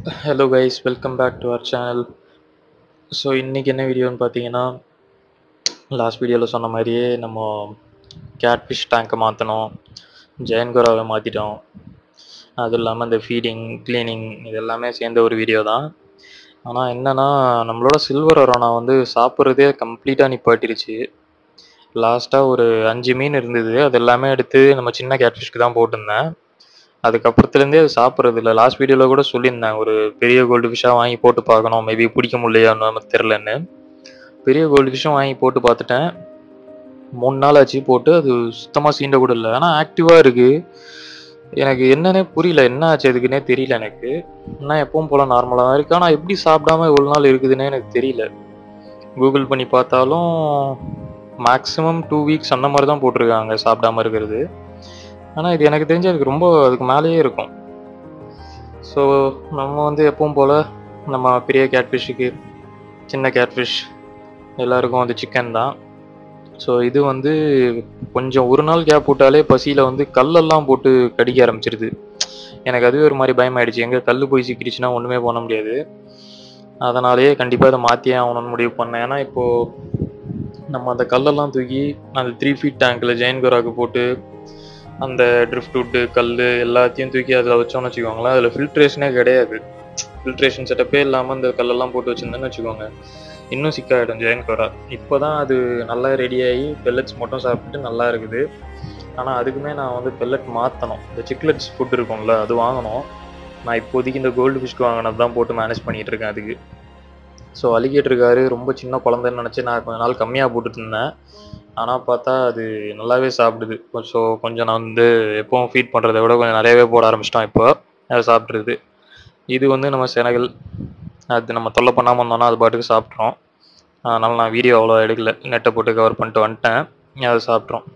Hello guys, welcome back to our channel. So இன்றைக்கி என்ன வீடியோன்னு பார்த்தீங்கன்னா, லாஸ்ட் வீடியோவில் சொன்ன மாதிரியே நம்ம கேட்ஃபிஷ் டேங்கை மாற்றணும், ஜெயன்கோராவை மாற்றிட்டோம். அதுவும் இல்லாமல் இந்த ஃபீடிங், க்ளீனிங் இது எல்லாமே சேர்ந்த ஒரு வீடியோ தான். ஆனால் என்னென்னா, நம்மளோட சில்வர் அரோனா வந்து சாப்பிட்றதே கம்ப்ளீட்டாக நிப்பாட்டிருச்சு. லாஸ்ட்டாக ஒரு 5 மீன் இருந்தது, அது எல்லாமே எடுத்து நம்ம சின்ன கேட்ஃபிஷ்க்கு தான் போட்டிருந்தேன். அதுக்கப்புறத்துலேருந்தே அது சாப்பிட்றது இல்லை. லாஸ்ட் வீடியோவில் கூட சொல்லியிருந்தேன், ஒரு பெரிய கோல்டு ஃபிஷ்ஷாக வாங்கி போட்டு பார்க்கணும், மேபி பிடிக்க முடியலையான்னு நமக்கு தெரிலன்னு. பெரிய கோல்டு ஃபிஷ்ஷும் வாங்கி போட்டு பார்த்துட்டேன். 3 நாள் ஆச்சு போட்டு, அது சுத்தமாக சீண்ட கூட இல்லை. ஆனால் ஆக்டிவாக இருக்குது. எனக்கு என்னன்னே புரியல, என்ன ஆச்சு அதுக்குன்னே தெரியல எனக்கு. ஆனால் எப்பவும் போல் நார்மலாக தான் இருக்குது. ஆனால் எப்படி சாப்பிடாம இவ்வளோ நாள் இருக்குதுன்னே எனக்கு தெரியல. கூகுள் பண்ணி பார்த்தாலும் மேக்ஸிமம் 2 வீக்ஸ் அந்த மாதிரி தான் போட்டிருக்காங்க சாப்பிடாம இருக்கிறது. ஆனால் இது எனக்கு தெரிஞ்சு அதுக்கு மேலேயே இருக்கும். ஸோ நம்ம வந்து எப்பவும் போல் நம்ம பெரிய கேட்ஃபிஷ்ஷுக்கு சின்ன கேட்ஃபிஷ் எல்லாருக்கும் வந்து சிக்கன் தான். ஸோ இது வந்து கொஞ்சம் ஒரு நாள் கேப் விட்டாலே பசியில் வந்து கல்லெல்லாம் போட்டு கடிக்க ஆரம்பிச்சிருது. எனக்கு அதுவே ஒரு மாதிரி பயமாயிடுச்சு, எங்கே கல் போய் சிக்கிடுச்சுன்னா ஒன்றுமே பண்ண முடியாது. அதனாலேயே கண்டிப்பாக அதை மாற்றியே ஆகணும்னு முடிவு பண்ணேன். ஏன்னா இப்போது நம்ம அந்த கல்லெல்லாம் தூக்கி அந்த 3 feet டேங்கில் ஜெயன்கோராக்கு போட்டு அந்த ட்ரிஃப்ட் வுட்டு கல் எல்லாத்தையும் தூக்கி அதில் வச்சோன்னு வச்சுக்கோங்களேன், அதில் ஃபில்ட்ரேஷனே கிடையாது. ஃபில்ட்ரேஷன் செட்டப்பே இல்லாமல் அந்த கல்லெல்லாம் போட்டு வச்சுருந்தேன்னு வச்சுக்கோங்க, இன்னும் சிக்காயிடும் ஜெயன்கோரா. இப்போ தான் அது நல்லா ரெடியாகி பெல்லட்ஸ் மட்டும் சாப்பிட்டு நல்லா இருக்குது. ஆனால் அதுக்குமே நான் வந்து பெல்லட் மாற்றணும். இந்த சிக்லெட்ஸ் ஃபுட் இருக்கும்ல, அது வாங்கணும். நான் இப்போதைக்கு இந்த கோல்டு ஃபிஷ்க்கு வாங்கினது தான் போட்டு மேனேஜ் பண்ணிகிட்டு இருக்கேன் அதுக்கு. ஸோ அலிகேட்டருக்காரு ரொம்ப சின்ன குழந்தைன்னு நினச்சி நான் கொஞ்ச நாள் கம்மியாக போட்டுட்டு இருந்தேன். ஆனால் பார்த்தா அது நல்லாவே சாப்பிடுது. ஸோ கொஞ்சம் நான் வந்து எப்போவும் ஃபீட் பண்ணுறத விட கொஞ்சம் நிறையவே போட ஆரம்பிச்சிட்டோம். இப்போ அதை சாப்பிட்றது. இது வந்து நம்ம செனகல், அது நம்ம தொல்லை பண்ணாமல் இருந்தோம்னா அது பாட்டுக்கு சாப்பிட்றோம். அதனால் நான் வீடியோ அவ்வளோ எடுக்கல, நெட்டை போட்டு கவர் பண்ணிட்டு வந்துட்டேன். அதை சாப்பிட்றோம்.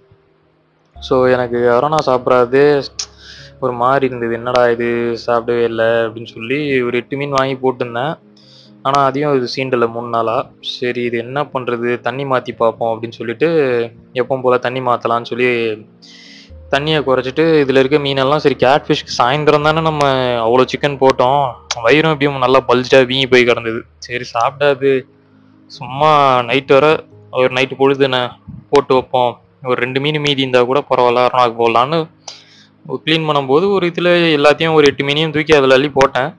ஸோ எனக்கு அரோனா சாப்பிட்றது ஒரு மாதிரி இருந்தது, என்னடா இது சாப்பிடவே இல்லை அப்படின்னு சொல்லி ஒரு 8 மீன் வாங்கி போட்டிருந்தேன். ஆனால் அதையும் இது சீண்டலை 3 நாளாக. சரி இது என்ன பண்ணுறது, தண்ணி மாற்றி பார்ப்போம் அப்படின்னு சொல்லிட்டு எப்பவும் போல் தண்ணி மாற்றலான்னு சொல்லி தண்ணியை குறைச்சிட்டு இதில் இருக்க மீனெல்லாம் சரி கேட்ஃபிஷ்க்கு சாயந்தரம் தானே நம்ம அவ்வளோ சிக்கன் போட்டோம், வயிறும் எப்படியும் நல்லா பல்ஜாக வீங்கி போய் கிடந்தது. சரி சாப்பிடாது, சும்மா நைட்டு வர ஒரு நைட்டு பொழுதுன்னு போட்டு வைப்போம், ஒரு 2 மீன் மீதி இருந்தால் கூட பரவாயில்ல அரோனாக்கு போடலான்னு க்ளீன் பண்ணும்போது ஒரு இதில் எல்லாத்தையும் ஒரு 8 மீனையும் தூக்கி அதில் அள்ளி போட்டேன்.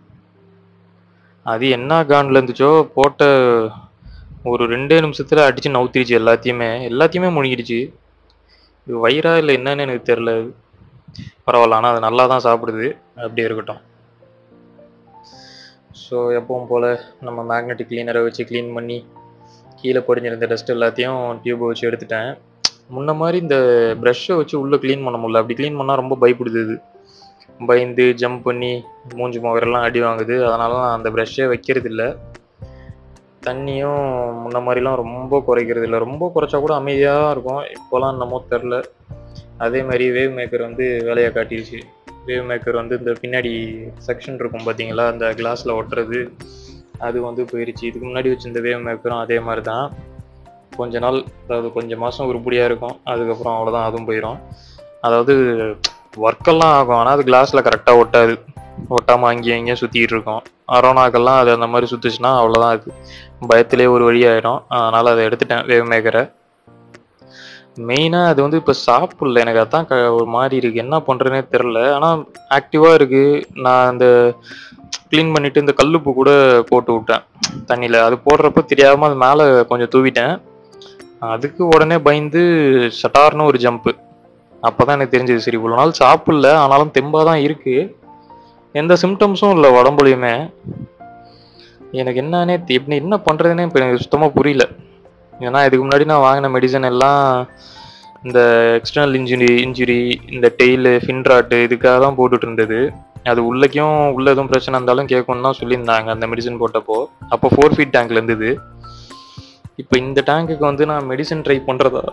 அது என்ன காண்டில் இருந்துச்சோ, போட்ட ஒரு 2 நிமிஷத்தில் அடித்து நவுத்திடுச்சு எல்லாத்தையுமே முழுங்கிடுச்சு. இது வயிறா இல்லை என்னன்னு எனக்கு தெரில. பரவாயில்ல, ஆனால் அது நல்லா தான் சாப்பிடுது, அப்படியே இருக்கட்டும். ஸோ எப்பவும் போல் நம்ம மேக்னெட்டிக் கிளீனரை வச்சு க்ளீன் பண்ணி கீழே படிஞ்சிருந்த டஸ்ட் எல்லாத்தையும் டியூப்பை வச்சு எடுத்துட்டேன். முன்ன மாதிரி இந்த ப்ரஷ்ஷை வச்சு உள்ளே க்ளீன் பண்ண முடியல. அப்படி க்ளீன் பண்ணால் ரொம்ப பயப்படுது, பயந்து ஜம்ப் பண்ணி மூஞ்சி முகரெல்லாம் அடி வாங்குது. அதனால நான் அந்த ப்ரஷ்ஷே வைக்கிறது இல்லை. தண்ணியும் முன்ன மாதிரிலாம் ரொம்ப குறைக்கிறது இல்லை. ரொம்ப குறைச்சா கூட அமைதியாக இருக்கும். இப்போலாம் என்னமோ தெரில. அதே மாதிரி வேவ் மேக்கர் வந்து வேலையை காட்டிடுச்சு. வேவ் மேக்கர் வந்து இந்த பின்னாடி செக்ஷன் இருக்கும் பார்த்தீங்களா, அந்த கிளாஸில் ஒட்டுறது, அது வந்து போயிடுச்சு. இதுக்கு முன்னாடி வச்சுருந்த வேவ் மேக்கரும் அதே மாதிரி தான். கொஞ்ச நாள், அதாவது கொஞ்சம் மாதம் உருப்படியாக இருக்கும், அதுக்கப்புறம் அவ்வளோதான், அதுவும் போயிடும். அதாவது ஒர்க்கெல்லாம் ஆகும், ஆனால் அது கிளாஸில் கரெக்டாக ஒட்டாமல் அங்கேயும் இங்கேயும் சுற்றிக்கிட்டு இருக்கோம். அரோனாக்கெல்லாம் அது அந்த மாதிரி சுற்றுச்சுன்னா அவ்வளோதான், அது பயத்திலே ஒரு வழி ஆகிடும். அதனால் அதை எடுத்துட்டேன் வேவ் மேக்கரை. மெயினாக அது வந்து இப்போ சாப்பிடல, எனக்கு அதான் ஒரு மாதிரி இருக்குது, என்ன பண்ணுறேன்னே தெரில. ஆனால் ஆக்டிவாக இருக்குது. நான் அந்த க்ளீன் பண்ணிவிட்டு இந்த கல்லுப்பு கூட போட்டு விட்டேன் தண்ணியில். அது போடுறப்ப தெரியாமல் அது மேலே கொஞ்சம் தூவிட்டேன். அதுக்கு உடனே பயந்து சட்டார்னு ஒரு ஜம்ப்பு. அப்போ தான் எனக்கு தெரிஞ்சது, சரி இவ்வளோ நாள் சாப்பிடல ஆனாலும் தெம்பாக தான் இருக்குது, எந்த சிம்டம்ஸும் இல்லை உடம்புலையுமே. எனக்கு என்னன்னே என்ன பண்ணுறதுனே இப்போ எனக்கு சுத்தமாக புரியல. ஏன்னா இதுக்கு முன்னாடி நான் வாங்கின மெடிசன் எல்லாம் இந்த எக்ஸ்டர்னல் இன்ஜுரி இந்த டெய்லு ஃபின்ராட்டு இதுக்காக தான் போட்டுட்டு இருந்தது. அது உள்ள எதுவும் பிரச்சனை இருந்தாலும் கேட்கணுன்னு தான் சொல்லியிருந்தாங்க அந்த மெடிசன் போட்டப்போ. அப்போ 4 feet டேங்க்ல இருந்தது. இப்போ இந்த டேங்குக்கு வந்து நான் மெடிசன் ட்ரை பண்ணுறதா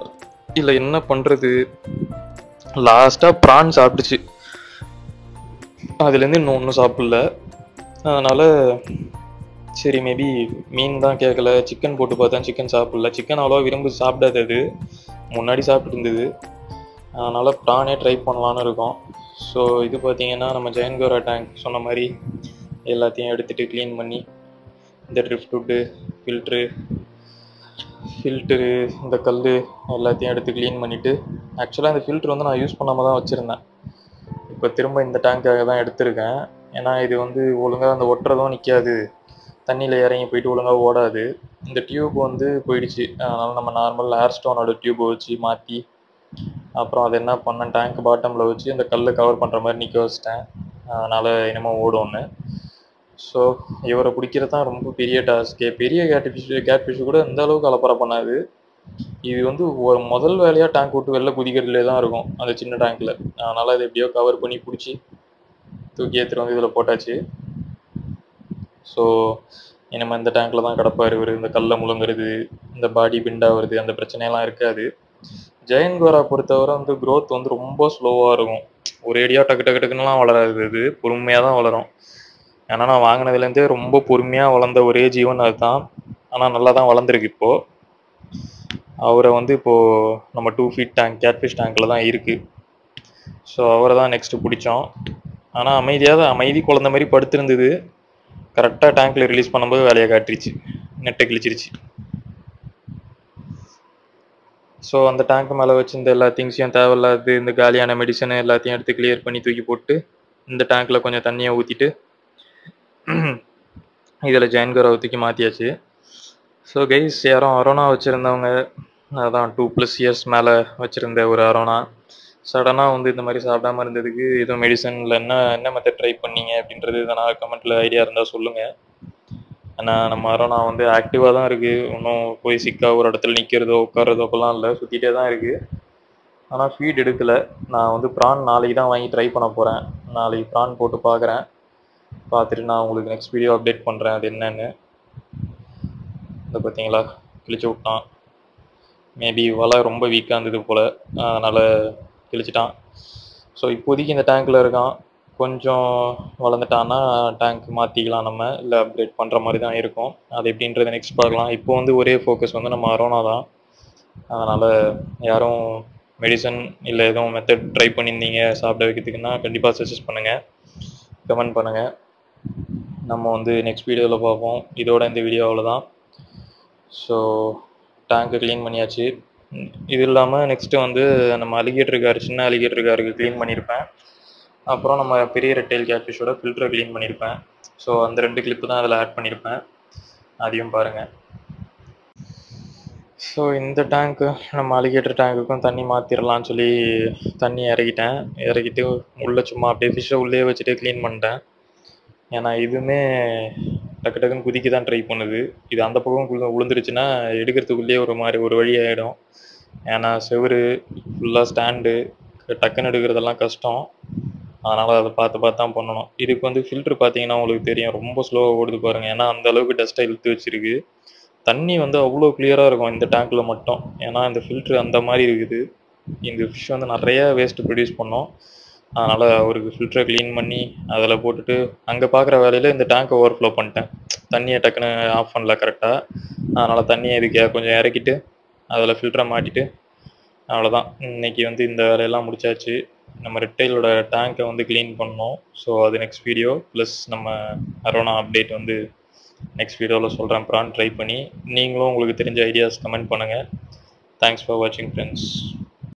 இல்லை என்ன பண்ணுறது? லாஸ்ட்டாக ப்ரான் சாப்பிட்டுச்சு, அதுலேருந்து இன்னும் ஒன்றும் சாப்பிடல. அதனால் சரி மேபி மீன் தான் கேட்கல, சிக்கன் போட்டு பார்த்தேன், சிக்கன் சாப்பிடல. சிக்கன் அவ்வளோவா விரும்பி சாப்பிடாது, அது முன்னாடி சாப்பிட்டு இருந்தது. அதனால் ப்ரானே ட்ரை பண்ணலான்னு இருக்கோம். ஸோ இது பார்த்தீங்கன்னா நம்ம ஜெயன்கோரா டேங்க் சொன்ன மாதிரி எல்லாத்தையும் எடுத்துகிட்டு க்ளீன் பண்ணி இந்த ட்ரிஃப்ட் வுட்டு ஃபில்ட்ரு இந்த கல் எல்லாத்தையும் எடுத்து க்ளீன் பண்ணிவிட்டு, ஆக்சுவலாக இந்த ஃபில்ட்ரு வந்து நான் யூஸ் பண்ணாமல் தான் வச்சுருந்தேன். இப்போ திரும்ப இந்த டேங்க்காக தான் எடுத்திருக்கேன். ஏன்னா இது வந்து ஒழுங்காக அந்த ஒட்டுறதும் நிற்காது, தண்ணியில் இறங்கி போயிட்டு ஒழுங்காக ஓடாது. இந்த டியூப் வந்து போயிடுச்சு. அதனால் நம்ம நார்மல் ஏர் ஸ்டோனோட டியூப்பை வச்சு மாற்றி, அப்புறம் அதை என்ன பண்ணேன், டேங்க் பாட்டமில் வச்சு அந்த கல்லை கவர் பண்ணுற மாதிரி நிற்க வச்சிட்டேன். அதனால் இனிமேல் ஓடும்னு. ஸோ இவரை பிடிக்கிறது தான் ரொம்ப பெரிய டாஸ்க்கே. பெரிய கேட்ஃபிஷ் கூட இந்த அளவுக்கு அலப்பறை பண்ணாது. இது வந்து ஒரு முதல் வேலையாக டேங்க் விட்டு வெளில குதிக்கிறதுலே தான் இருக்கும் அந்த சின்ன டேங்க்கில். அதனால் அதை எப்படியோ கவர் பண்ணி பிடிச்சி தூக்கி ஏற்றிட்டு வந்து இதில் போட்டாச்சு. ஸோ இனிமேல் இந்த டேங்க்கில் தான் கிடப்பார் இவர். இந்த கல்லை முழுங்குறது, இந்த பாடி பிண்டாகிறது, அந்த பிரச்சனையெல்லாம் இருக்காது. ஜெயன்கோரா பொறுத்தவரை வந்து க்ரோத் வந்து ரொம்ப ஸ்லோவாக இருக்கும். ஒரேடியாக டக்கு டக்கு டக்குன்னுலாம் வளராது, இது பொறுமையாக தான் வளரும். ஏன்னா நான் வாங்கினதுலேருந்தே ரொம்ப பொறுமையாக வளர்ந்த ஒரே ஜீவன் அதுதான். ஆனால் நல்லா தான் வளர்ந்துருக்கு இப்போது. அவரை வந்து இப்போது நம்ம 2 feet டேங்க் கேட்ஃபிஷ் டேங்க்கில் தான் இருக்குது. ஸோ அவரை தான் நெக்ஸ்ட்டு பிடிச்சோம். ஆனால் அமைதி குழந்த மாதிரி படுத்திருந்தது. கரெக்டாக டேங்க்கில் ரிலீஸ் பண்ணும்போது வேலையை காட்டிருச்சு, நெட்டை கிழிச்சிருச்சு. ஸோ அந்த டேங்க் மேலே வச்சு இந்த எல்லா திங்ஸையும் தேவையில்லாது இந்த காலியான மெடிசனு எல்லாத்தையும் எடுத்து கிளியர் பண்ணி தூக்கி போட்டு இந்த டேங்க்கில் கொஞ்சம் தண்ணியை ஊற்றிட்டு இதில் ஜெயன்கோரா தூக்கி மாற்றியாச்சு. ஸோ கைஸ், யாரும் அரோனா வச்சுருந்தவங்க, அதான் 2+ years மேலே வச்சுருந்த ஒரு அரோனா சடனாக வந்து இந்த மாதிரி சாப்பிடாம இருந்ததுக்கு எதுவும் மெடிசனில் என்ன மெத்தட் ட்ரை பண்ணீங்க அப்படின்றது நான் கமெண்ட்டில் ஐடியா இருந்தால் சொல்லுங்கள். ஏன்னா நம்ம அரோனா வந்து ஆக்டிவாக தான் இருக்குது, இன்னும் போய் சிக்காக ஒரு இடத்துல நிற்கிறதோ உட்காரதோ அப்போல்லாம் இல்லை, சுற்றிட்டே தான் இருக்குது. ஆனால் ஃபீட் எடுக்கலை. நான் வந்து ப்ரான் நாளைக்கு தான் வாங்கி ட்ரை பண்ண போகிறேன். நாளைக்கு ப்ரான் போட்டு பார்க்குறேன். பார்த்துட்டு நான் உங்களுக்கு நெக்ஸ்ட் வீடியோ அப்டேட் பண்ணுறேன் அது என்னன்னு. இதை பார்த்தீங்களா, கிழிச்சு விட்டான். மேபி வலை ரொம்ப வீக்காக இருந்தது போல், அதனால் கிழிச்சிட்டான். ஸோ இப்போதைக்கு இந்த டேங்க்கில் இருக்கான். கொஞ்சம் வளர்ந்துட்டான்னா டேங்க் மாற்றிக்கலாம் நம்ம, இல்லை அப்கிரேட் பண்ணுற மாதிரி தான் இருக்கும். அது எப்படின்றத நெக்ஸ்ட் பார்க்கலாம். இப்போ வந்து ஒரே ஃபோக்கஸ் வந்து நம்ம அரோனா தான். அதனால் யாரும் மெடிசன் இல்லை எதுவும் மெத்தட் ட்ரை பண்ணியிருந்தீங்க சாப்பிட வைக்கிறதுக்குன்னா கண்டிப்பாக சஜஸ்ட் பண்ணுங்கள், கமெண்ட் பண்ணுங்கள். நம்ம வந்து நெக்ஸ்ட் வீடியோவில் பார்ப்போம். இதோட இந்த வீடியோ அவ்வளோதான். ஸோ டேங்க்கை க்ளீன் பண்ணியாச்சு. இது இல்லாமல் நெக்ஸ்ட்டு வந்து நம்ம சின்ன அலிகேட்டருக்காருக்கு க்ளீன் பண்ணியிருப்பேன். அப்புறம் நம்ம பெரிய ரெட்டைல் கேட்ஃபிஷோட ஃபில்டரை க்ளீன் பண்ணியிருப்பேன். ஸோ அந்த 2 கிளிப்பு தான் அதில் ஆட் பண்ணியிருப்பேன், அதையும் பாருங்கள். ஸோ இந்த டேங்க்கு நம்ம அலிகேட்டர் டேங்க்குக்கும் தண்ணி மாற்றிடலான்னு சொல்லி தண்ணி இறக்கிட்டு உள்ளே சும்மா அப்படியே ஃபிஷ்ஷை உள்ளே வச்சுட்டு க்ளீன் பண்ணிட்டேன். ஏன்னா இதுவுமே டக்கு டக்குன்னு குதிக்க தான் ட்ரை பண்ணுது. இது அந்த பக்கம் விழுந்துருச்சுன்னா எடுக்கிறதுக்குள்ளேயே ஒரு வழி ஆகிடும். ஏன்னா செவுரு ஃபுல்லாக ஸ்டாண்டு, டக்குன்னு எடுக்கிறதெல்லாம் கஷ்டம். அதனால் அதை பார்த்து தான் பண்ணணும். இதுக்கு வந்து ஃபில்ட்ரு பார்த்தீங்கன்னா உங்களுக்கு தெரியும், ரொம்ப ஸ்லோவாக ஓடுது பாருங்கள். ஏன்னா அந்த அளவுக்கு டஸ்ட்டை இழுத்து வச்சுருக்கு. தண்ணி வந்து அவ்வளோ கிளியராக இருக்கும் இந்த டேங்க்கில் மட்டும். ஏன்னா இந்த ஃபில்ட்ரு அந்த மாதிரி இருக்குது. இந்த ஃபிஷ் வந்து நிறைய வேஸ்ட்டு ப்ரொடியூஸ் பண்ணோம். அதனால் அவருக்கு ஃபில்டரை க்ளீன் பண்ணி அதில் போட்டுட்டு அங்கே பார்க்குற வேலையில் இந்த டேங்க்கை ஓவர்ஃப்ளோ பண்ணிட்டேன். தண்ணியை டக்குன்னு ஆஃப் பண்ணல கரெக்டாக. அதனால் தண்ணியை இதுக்கு கொஞ்சம் இறக்கிட்டு அதில் ஃபில்டரை மாட்டிட்டு அவ்வளோதான். இன்றைக்கி வந்து இந்த வேலையெல்லாம் முடிச்சாச்சு. நம்ம ரெட்டைலோட டேங்க்கை வந்து க்ளீன் பண்ணோம். ஸோ அது நெக்ஸ்ட் வீடியோ ப்ளஸ் நம்ம அரோனா அப்டேட் வந்து நெக்ஸ்ட் வீடியோவில் சொல்கிறேன். ப்ரான் ட்ரை பண்ணி நீங்களும் உங்களுக்கு தெரிஞ்ச ஐடியாஸ் கமெண்ட் பண்ணுங்கள். தேங்க்ஸ் ஃபார் வாட்சிங் ஃப்ரெண்ட்ஸ்.